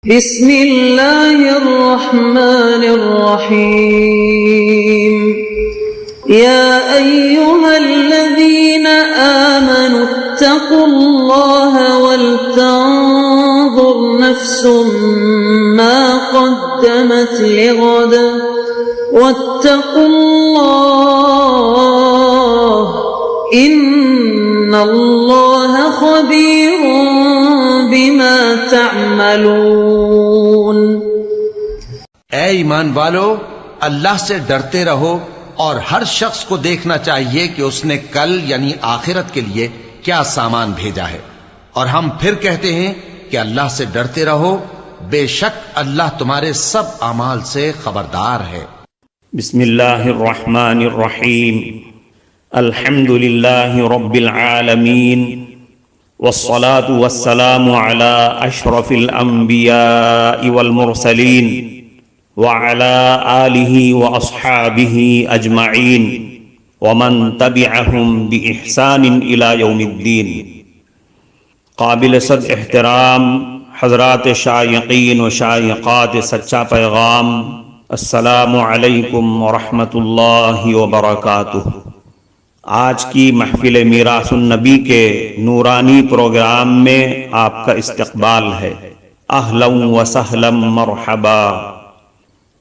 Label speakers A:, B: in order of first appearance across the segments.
A: بسم اللہ الرحمن الرحیم یا ایہا الذین آمنوا اتقوا اللہ ولتنظر نفس ما قدمت لغد واتقوا اللہ ان اللہ خبیر بما تعملون۔
B: اے ایمان والو، اللہ سے ڈرتے رہو اور ہر شخص کو دیکھنا چاہیے کہ اس نے کل یعنی آخرت کے لیے کیا سامان بھیجا ہے، اور ہم پھر کہتے ہیں کہ اللہ سے ڈرتے رہو، بے شک اللہ تمہارے سب اعمال سے خبردار ہے۔
C: بسم اللہ الرحمن الرحیم، الحمد للہ رب العالمین، والصلاة والسلام على اشرف الانبیاء والمرسلین وعلى آلہ واصحابہ اجمعین ومن تبعہم بإحسان الى یوم الدین۔ قابل صد احترام حضرات شائقین و شائقات سچا پیغام، السلام علیکم ورحمۃ اللہ وبرکاتہ۔ آج کی محفل میراث النبی کے نورانی پروگرام میں آپ کا استقبال ہے۔ اہلا و سہلا مرحبا۔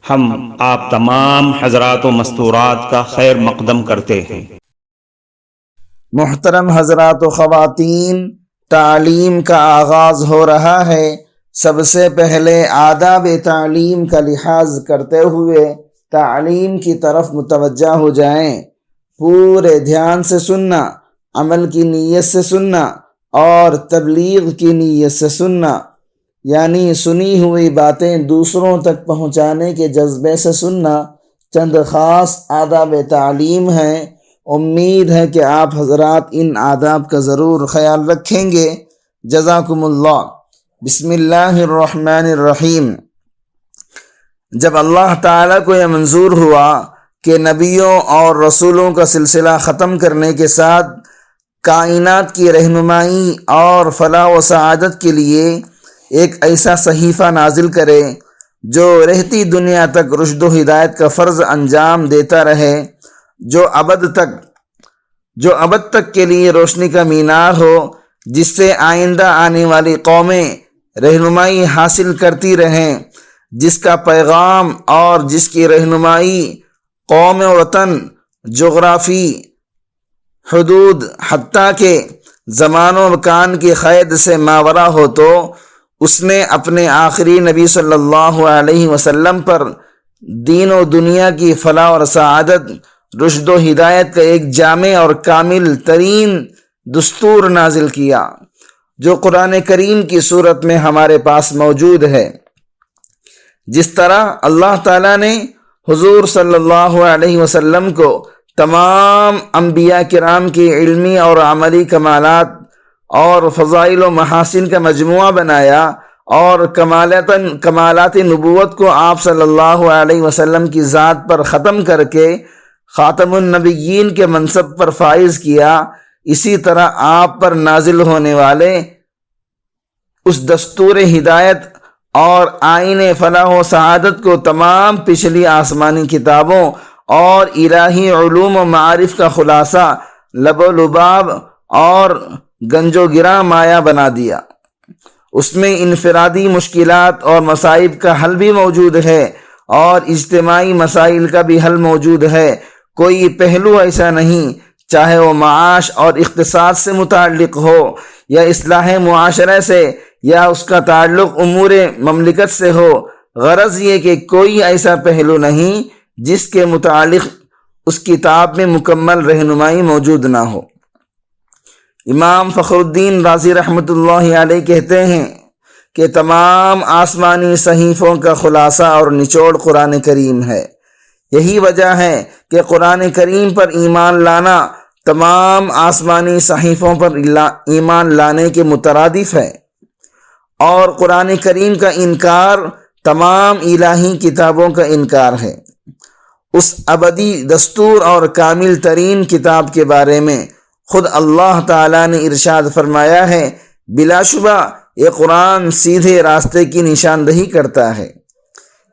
C: ہم آپ تمام حضرات و مستورات کا خیر مقدم کرتے ہیں۔
D: محترم حضرات و خواتین، تعلیم کا آغاز ہو رہا ہے۔ سب سے پہلے آداب تعلیم کا لحاظ کرتے ہوئے تعلیم کی طرف متوجہ ہو جائیں۔ پورے دھیان سے سننا، عمل کی نیت سے سننا اور تبلیغ کی نیت سے سننا، یعنی سنی ہوئی باتیں دوسروں تک پہنچانے کے جذبے سے سننا چند خاص آداب تعلیم ہیں۔ امید ہے کہ آپ حضرات ان آداب کا ضرور خیال رکھیں گے۔ جزاکم اللہ۔ بسم اللہ الرحمن الرحیم۔ جب اللہ تعالیٰ کو یہ منظور ہوا کہ نبیوں اور رسولوں کا سلسلہ ختم کرنے کے ساتھ کائنات کی رہنمائی اور فلاح و سعادت کے لیے ایک ایسا صحیفہ نازل کرے جو رہتی دنیا تک رشد و ہدایت کا فرض انجام دیتا رہے، جو ابد تک کے لیے روشنی کا مینار ہو، جس سے آئندہ آنے والی قومیں رہنمائی حاصل کرتی رہیں، جس کا پیغام اور جس کی رہنمائی قوم و وطن، جغرافی، حدود، حتیٰ کہ زمان و مکان کی قید سے ماورا ہو، تو اس نے اپنے آخری نبی صلی اللہ علیہ وسلم پر دین و دنیا کی فلاح اور سعادت، رشد و ہدایت کا ایک جامع اور کامل ترین دستور نازل کیا، جو قرآن کریم کی صورت میں ہمارے پاس موجود ہے۔ جس طرح اللہ تعالیٰ نے حضور صلی اللہ علیہ وسلم کو تمام انبیاء کرام کی علمی اور عملی کمالات اور فضائل و محاسن کا مجموعہ بنایا، اور کمالات نبوت کو آپ صلی اللہ علیہ وسلم کی ذات پر ختم کر کے خاتم النبیین کے منصب پر فائز کیا، اسی طرح آپ پر نازل ہونے والے اس دستور ہدایت اور آئین فلاح و سعادت کو تمام پچھلی آسمانی کتابوں اور الہی علوم و معارف کا خلاصہ، لب و لباب اور گنج و گراں مایہ بنا دیا۔ اس میں انفرادی مشکلات اور مصائب کا حل بھی موجود ہے، اور اجتماعی مسائل کا بھی حل موجود ہے۔ کوئی پہلو ایسا نہیں، چاہے وہ معاش اور اقتصاد سے متعلق ہو، یا اصلاح معاشرے سے، یا اس کا تعلق امور مملکت سے ہو، غرض یہ کہ کوئی ایسا پہلو نہیں جس کے متعلق اس کتاب میں مکمل رہنمائی موجود نہ ہو۔ امام فخر الدین رازی رحمۃ اللہ علیہ کہتے ہیں کہ تمام آسمانی صحیفوں کا خلاصہ اور نچوڑ قرآن کریم ہے۔ یہی وجہ ہے کہ قرآن کریم پر ایمان لانا تمام آسمانی صحیفوں پر ایمان لانے کے مترادف ہے، اور قرآن کریم کا انکار تمام الہی کتابوں کا انکار ہے۔ اس ابدی دستور اور کامل ترین کتاب کے بارے میں خود اللہ تعالیٰ نے ارشاد فرمایا ہے، بلا شبہ یہ قرآن سیدھے راستے کی نشاندہی کرتا ہے۔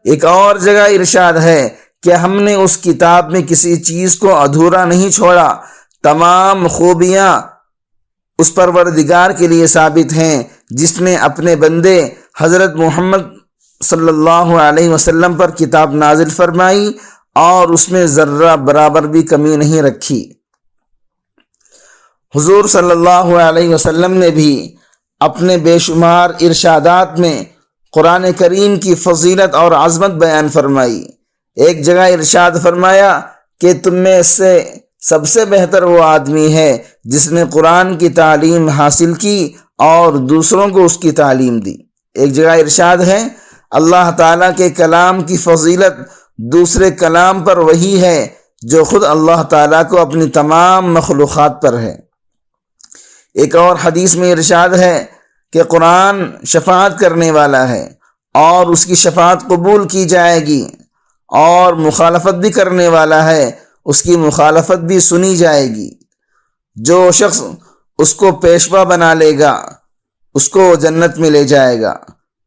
D: ایک اور جگہ ارشاد ہے کہ ہم نے اس کتاب میں کسی چیز کو ادھورا نہیں چھوڑا، تمام خوبیاں اس پروردگار کے لیے ثابت ہیں جس نے اپنے بندے حضرت محمد صلی اللہ علیہ وسلم پر کتاب نازل فرمائی اور اس میں ذرہ برابر بھی کمی نہیں رکھی۔ حضور صلی اللہ علیہ وسلم نے بھی اپنے بے شمار ارشادات میں قرآن کریم کی فضیلت اور عظمت بیان فرمائی۔ ایک جگہ ارشاد فرمایا کہ تم میں سے سب سے بہتر وہ آدمی ہے جس نے قرآن کی تعلیم حاصل کی اور دوسروں کو اس کی تعلیم دی۔ ایک جگہ ارشاد ہے اللہ تعالیٰ کے کلام کی فضیلت دوسرے کلام پر وہی ہے جو خود اللہ تعالیٰ کو اپنی تمام مخلوقات پر ہے۔ ایک اور حدیث میں ارشاد ہے کہ قرآن شفاعت کرنے والا ہے اور اس کی شفاعت قبول کی جائے گی، اور مخالفت بھی کرنے والا ہے، اس کی مخالفت بھی سنی جائے گی۔ جو شخص اس کو پیشوا بنا لے گا اس کو جنت میں لے جائے گا،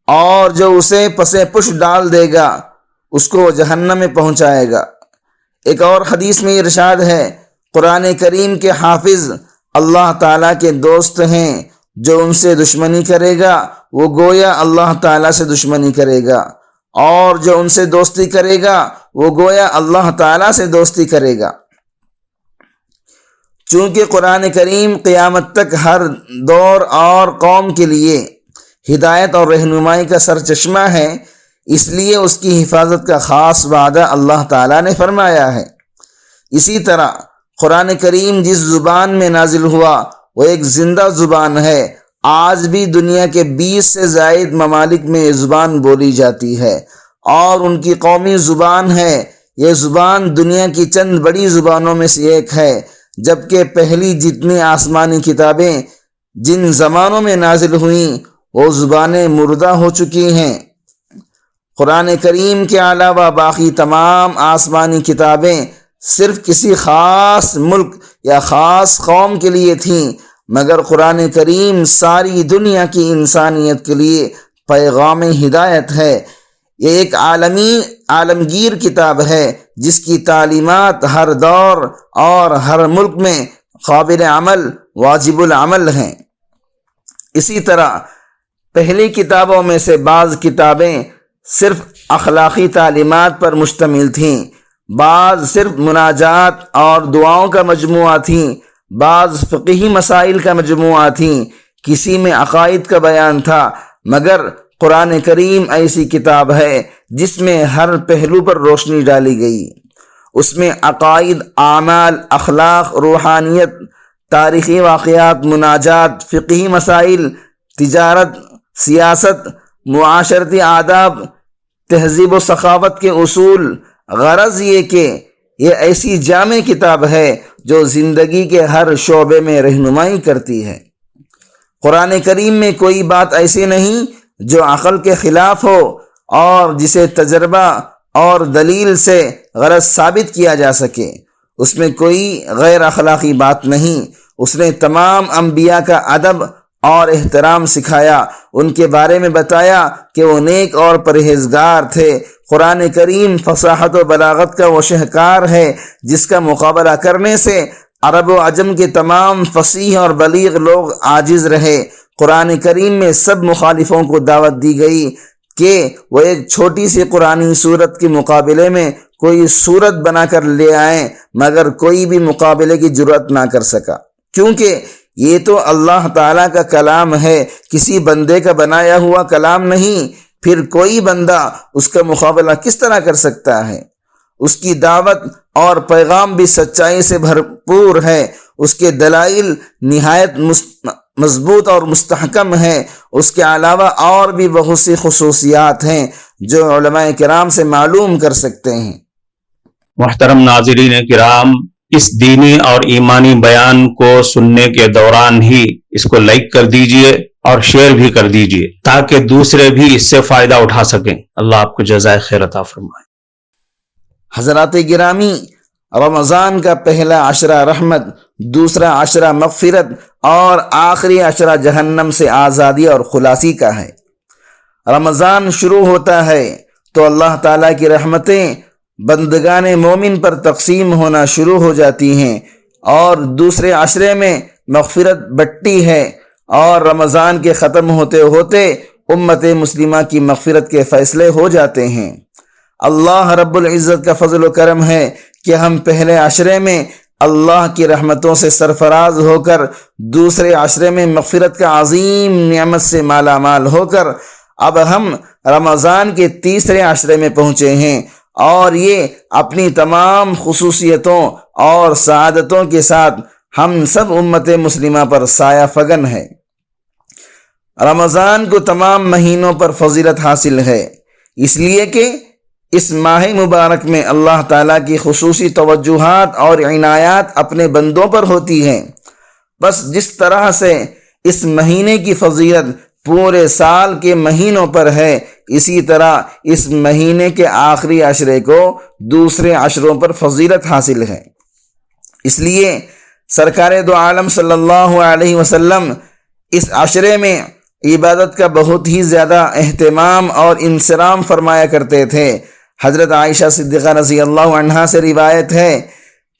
D: اور جو اسے پسے پش ڈال دے گا اس کو جہنم میں پہنچائے گا۔ ایک اور حدیث میں ارشاد ہے قرآن کریم کے حافظ اللہ تعالیٰ کے دوست ہیں، جو ان سے دشمنی کرے گا وہ گویا اللہ تعالیٰ سے دشمنی کرے گا، اور جو ان سے دوستی کرے گا وہ گویا اللہ تعالیٰ سے دوستی کرے گا۔ چونکہ قرآن کریم قیامت تک ہر دور اور قوم کے لیے ہدایت اور رہنمائی کا سرچشمہ ہے، اس لیے اس کی حفاظت کا خاص وعدہ اللہ تعالیٰ نے فرمایا ہے۔ اسی طرح قرآن کریم جس زبان میں نازل ہوا وہ ایک زندہ زبان ہے، آج بھی دنیا کے 20 سے زائد ممالک میں یہ زبان بولی جاتی ہے اور ان کی قومی زبان ہے۔ یہ زبان دنیا کی چند بڑی زبانوں میں سے ایک ہے، جبکہ پہلی جتنی آسمانی کتابیں جن زمانوں میں نازل ہوئیں وہ زبانیں مردہ ہو چکی ہیں۔ قرآن کریم کے علاوہ باقی تمام آسمانی کتابیں صرف کسی خاص ملک یا خاص قوم کے لیے تھیں، مگر قرآن کریم ساری دنیا کی انسانیت کے لیے پیغام ہدایت ہے۔ یہ ایک عالمگیر کتاب ہے جس کی تعلیمات ہر دور اور ہر ملک میں قابل عمل واجب العمل ہیں۔ اسی طرح پہلی کتابوں میں سے بعض کتابیں صرف اخلاقی تعلیمات پر مشتمل تھیں، بعض صرف مناجات اور دعاؤں کا مجموعہ تھیں، بعض فقہی مسائل کا مجموعہ تھیں، کسی میں عقائد کا بیان تھا، مگر قرآن کریم ایسی کتاب ہے جس میں ہر پہلو پر روشنی ڈالی گئی۔ اس میں عقائد، اعمال، اخلاق، روحانیت، تاریخی واقعات، مناجات، فقہی مسائل، تجارت، سیاست، معاشرتی آداب، تہذیب و ثقافت کے اصول۔ غرض یہ کہ یہ ایسی جامع کتاب ہے جو زندگی کے ہر شعبے میں رہنمائی کرتی ہے۔ قرآن کریم میں کوئی بات ایسی نہیں جو عقل کے خلاف ہو اور جسے تجربہ اور دلیل سے غرض ثابت کیا جا سکے۔ اس میں کوئی غیر اخلاقی بات نہیں۔ اس نے تمام انبیاء کا ادب اور احترام سکھایا، ان کے بارے میں بتایا کہ وہ نیک اور پرہیزگار تھے۔ قرآن کریم فصاحت و بلاغت کا وہ شہکار ہے جس کا مقابلہ کرنے سے عرب و عجم کے تمام فصیح اور بلیغ لوگ عاجز رہے۔ قرآن کریم میں سب مخالفوں کو دعوت دی گئی کہ وہ ایک چھوٹی سی قرآنی سورت کے مقابلے میں کوئی سورت بنا کر لے آئیں، مگر کوئی بھی مقابلے کی جرأت نہ کر سکا، کیونکہ یہ تو اللہ تعالیٰ کا کلام ہے، کسی بندے کا بنایا ہوا کلام نہیں۔ پھر کوئی بندہ اس کا مقابلہ کس طرح کر سکتا ہے؟ اس کی دعوت اور پیغام بھی سچائی سے بھرپور ہے، اس کے دلائل نہایت مضبوط اور مستحکم ہیں۔ اس کے علاوہ اور بھی بہت سی خصوصیات ہیں جو علماء کرام سے معلوم کر سکتے ہیں۔
C: محترم ناظرین کرام، اس دینی اور ایمانی بیان کو سننے کے دوران ہی اس کو لائک کر دیجئے اور شیئر بھی کر دیجئے تاکہ دوسرے بھی اس سے فائدہ اٹھا سکیں۔ اللہ آپ کو جزائے خیر عطا فرمائے۔
D: حضرات گرامی، رمضان کا پہلا عشرہ رحمت، دوسرا عشرہ مغفرت اور آخری عشرہ جہنم سے آزادی اور خلاصی کا ہے۔ رمضان شروع ہوتا ہے تو اللہ تعالیٰ کی رحمتیں بندگان مومن پر تقسیم ہونا شروع ہو جاتی ہیں، اور دوسرے عشرے میں مغفرت بٹتی ہے، اور رمضان کے ختم ہوتے ہوتے امت مسلمہ کی مغفرت کے فیصلے ہو جاتے ہیں۔ اللہ رب العزت کا فضل و کرم ہے کہ ہم پہلے عشرے میں اللہ کی رحمتوں سے سرفراز ہو کر دوسرے عشرے میں مغفرت کا عظیم نعمت سے مالا مال ہو کر اب ہم رمضان کے تیسرے عشرے میں پہنچے ہیں، اور یہ اپنی تمام خصوصیتوں اور سعادتوں کے ساتھ ہم سب امت مسلمہ پر سایہ فگن ہے۔ رمضان کو تمام مہینوں پر فضیلت حاصل ہے، اس لیے کہ اس ماہ مبارک میں اللہ تعالیٰ کی خصوصی توجہات اور عنایات اپنے بندوں پر ہوتی ہیں۔ بس جس طرح سے اس مہینے کی فضیلت پورے سال کے مہینوں پر ہے، اسی طرح اس مہینے کے آخری عشرے کو دوسرے عشروں پر فضیلت حاصل ہے۔ اس لیے سرکار دو عالم صلی اللہ علیہ وسلم اس عشرے میں عبادت کا بہت ہی زیادہ اہتمام اور انصرام فرمایا کرتے تھے۔ حضرت عائشہ صدیقہ رضی اللہ عنہا سے روایت ہے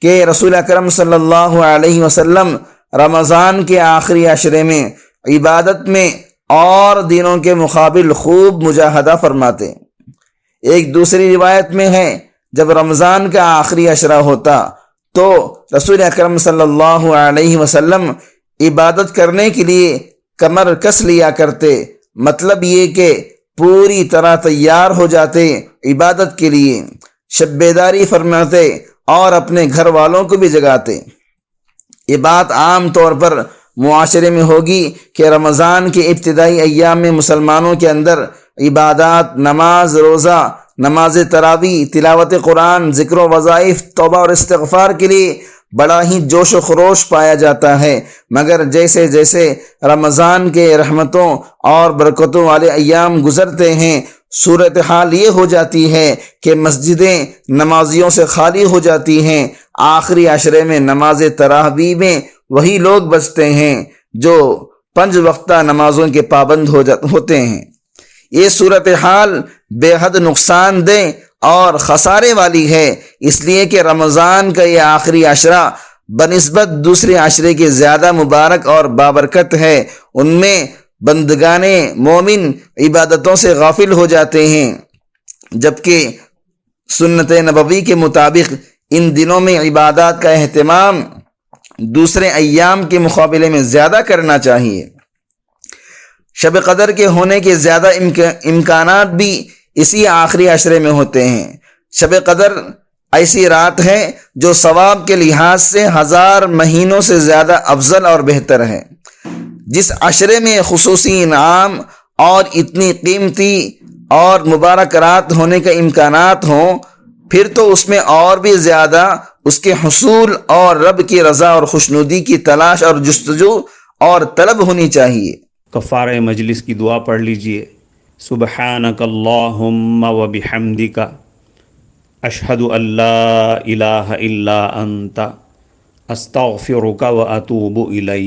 D: کہ رسول اکرم صلی اللہ علیہ وسلم رمضان کے آخری عشرے میں عبادت میں اور دنوں کے مقابل خوب مجاہدہ فرماتے۔ ایک دوسری روایت میں ہے جب رمضان کا آخری عشرہ ہوتا تو رسول اکرم صلی اللہ علیہ وسلم عبادت کرنے کے لیے کمر کس لیا کرتے، مطلب یہ کہ پوری طرح تیار ہو جاتے عبادت کے لیے، شب بیداری فرماتے اور اپنے گھر والوں کو بھی جگاتے۔ یہ بات عام طور پر معاشرے میں ہوگی کہ رمضان کے ابتدائی ایام میں مسلمانوں کے اندر عبادات، نماز، روزہ، نماز تراویح، تلاوت قرآن، ذکر و وظائف، توبہ اور استغفار کے لیے بڑا ہی جوش و خروش پایا جاتا ہے، مگر جیسے جیسے رمضان کے رحمتوں اور برکتوں والے ایام گزرتے ہیں، صورتحال یہ ہو جاتی ہے کہ مسجدیں نمازیوں سے خالی ہو جاتی ہیں۔ آخری عشرے میں نماز تراویح میں وہی لوگ بچتے ہیں جو 5 وقتہ نمازوں کے پابند ہوتے ہیں۔ یہ صورتحال بے حد نقصان دہ اور خسارے والی ہے، اس لیے کہ رمضان کا یہ آخری عشرہ بنسبت دوسرے عشرے کے زیادہ مبارک اور بابرکت ہے۔ ان میں بندگان مومن عبادتوں سے غافل ہو جاتے ہیں، جبکہ سنت نبوی کے مطابق ان دنوں میں عبادات کا اہتمام دوسرے ایام کے مقابلے میں زیادہ کرنا چاہیے۔ شب قدر کے ہونے کے زیادہ امکانات بھی اسی آخری عشرے میں ہوتے ہیں۔ شب قدر ایسی رات ہے جو ثواب کے لحاظ سے 1000 مہینوں سے زیادہ افضل اور بہتر ہے۔ جس عشرے میں خصوصی انعام اور اتنی قیمتی اور مبارک رات ہونے کا امکانات ہوں، پھر تو اس میں اور بھی زیادہ اس کے حصول اور رب کی رضا اور خوشنودی کی تلاش اور جستجو اور طلب ہونی چاہیے۔
C: کفارہ مجلس کی دعا پڑھ لیجئے۔ سبحانک اللہم و بحمدک، اشہد ان لا الہ الا انت، استغفرک و اتوب الیک۔